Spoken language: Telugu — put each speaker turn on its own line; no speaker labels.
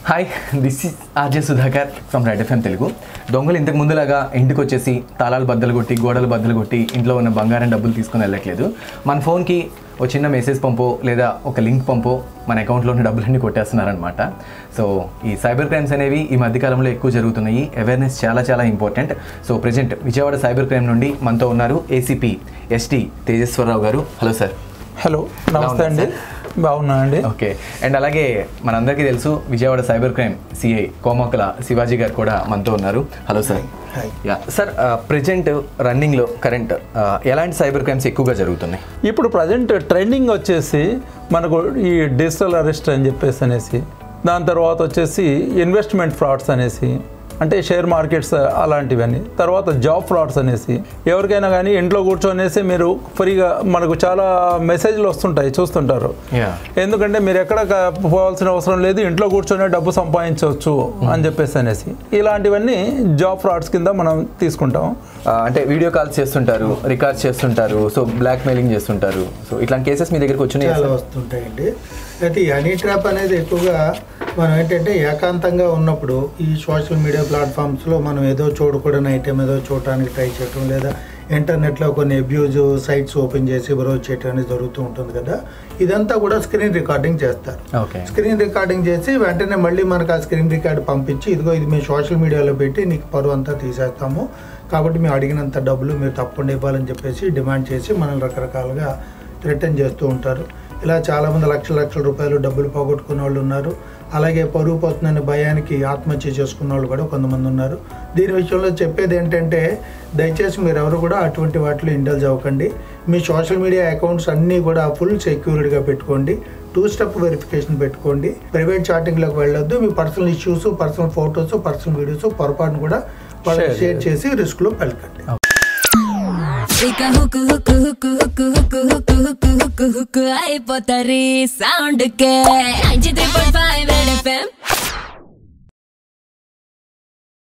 Hi, this is RJ Sudhakar from red FM Telugu. దొంగలు ఇంతకు ముందులాగా ఇంటికి వచ్చేసి తాళాలు బద్దలు కొట్టి గోడలు బద్దలు కొట్టి ఇంట్లో ఉన్న బంగారం డబ్బులు తీసుకుని వెళ్ళట్లేదు. మన ఫోన్కి ఒక చిన్న మెసేజ్ పంపో లేదా ఒక లింక్ పంపో మన అకౌంట్లో ఉన్న డబ్బులన్నీ కొట్టేస్తున్నారనమాట. సో ఈ సైబర్ క్రైమ్స్ అనేవి ఈ మధ్యకాలంలో ఎక్కువ జరుగుతున్నాయి. అవేర్నెస్ చాలా important. So present Vijayawada cyber crime నుండి మనతో ఉన్నారు ఏసీపీ ఎస్టీ తేజేశ్వరరావు గారు. Hello sir.
హలో, నమస్తే అండి. బాగున్నా అండి.
ఓకే. అండ్ అలాగే మనందరికీ తెలుసు Vijayawada cyber crime CI Komakala Shivaji గారు కూడా మనతో ఉన్నారు. Hello sir. Yeah sir, present రన్నింగ్లో కరెంట్ ఎలాంటి సైబర్ క్రైమ్స్ ఎక్కువగా జరుగుతున్నాయి?
ఇప్పుడు ప్రజెంట్ ట్రెండింగ్ వచ్చేసి మనకు ఈ డిజిటల్ అరెస్ట్ అని చెప్పేసి అనేసి, దాని తర్వాత వచ్చేసి ఇన్వెస్ట్మెంట్ ఫ్రాడ్స్ అనేసి, అంటే షేర్ మార్కెట్స్ అలాంటివన్నీ, తర్వాత జాబ్ ఫ్రాడ్స్ అనేసి. ఎవరికైనా కానీ ఇంట్లో కూర్చొనేసి మీరు ఫ్రీగా మనకు చాలా మెసేజ్లు వస్తుంటాయి, చూస్తుంటారు. ఎందుకంటే మీరు ఎక్కడ పోవాల్సిన అవసరం లేదు, ఇంట్లో కూర్చొని డబ్బు సంపాదించవచ్చు అని చెప్పేసి అనేసి, ఇలాంటివన్నీ జాబ్ ఫ్రాడ్స్ కింద మనం తీసుకుంటాం.
అంటే వీడియో కాల్స్ చేస్తుంటారు, రికార్డ్ చేస్తుంటారు, సో బ్లాక్ మెయిలింగ్ చేస్తుంటారు. సో ఇట్లాంటి కేసెస్ మీ దగ్గరికి వచ్చినాయి?
వస్తుంటాయండి. అయితే ఈ హనీ ట్రాప్ అనేది ఎక్కువగా మనం ఏంటంటే ఏకాంతంగా ఉన్నప్పుడు ఈ సోషల్ మీడియా ప్లాట్ఫామ్స్లో మనం ఏదో చూడకూడని ఐటెం ఏదో చూడటానికి ట్రై చేయటం, లేదా ఇంటర్నెట్లో కొన్ని అబ్యూజ్ సైట్స్ ఓపెన్ చేసి బ్రౌజ్ చేయటం అనేది జరుగుతూ ఉంటుంది కదా. ఇదంతా కూడా స్క్రీన్ రికార్డింగ్ చేస్తారు. స్క్రీన్ రికార్డింగ్ చేసి వెంటనే మళ్ళీ మనకు ఆ స్క్రీన్ రికార్డ్ పంపించి, ఇదిగో ఇది మేము సోషల్ మీడియాలో పెట్టి నీకు పరువు అంతా తీసేస్తాము, కాబట్టి మేము అడిగినంత డబ్బులు మీరు తప్పకుండా ఇవ్వాలని చెప్పేసి డిమాండ్ చేసి మనల్ని రకరకాలుగా థ్రెటన్ చేస్తూ ఉంటారు. ఇలా చాలామంది లక్షల రూపాయలు డబ్బులు పోగొట్టుకున్న వాళ్ళు ఉన్నారు. అలాగే పరువు పోతుందనే భయానికి ఆత్మహత్య చేసుకున్న వాళ్ళు కూడా కొంతమంది ఉన్నారు. దీని విషయంలో చెప్పేది ఏంటంటే, దయచేసి మీరు ఎవరు కూడా అటువంటి వాటిలో ఇండల్జ్ అవ్వకండి. మీ సోషల్ మీడియా అకౌంట్స్ అన్నీ కూడా ఫుల్ సెక్యూరిటీగా పెట్టుకోండి. 2 స్టెప్ వెరిఫికేషన్ పెట్టుకోండి. ప్రైవేట్ చాటింగ్లోకి వెళ్ళొద్దు. మీ personal issues, personal photos, personal videos పొరపాటును కూడా వాళ్ళకి షేర్ చేసి రిస్క్లో వెళ్ళకండి.
అయిపోతారు సౌండ్ కే 93.5 రెడ్ ఎఫ్ఎం.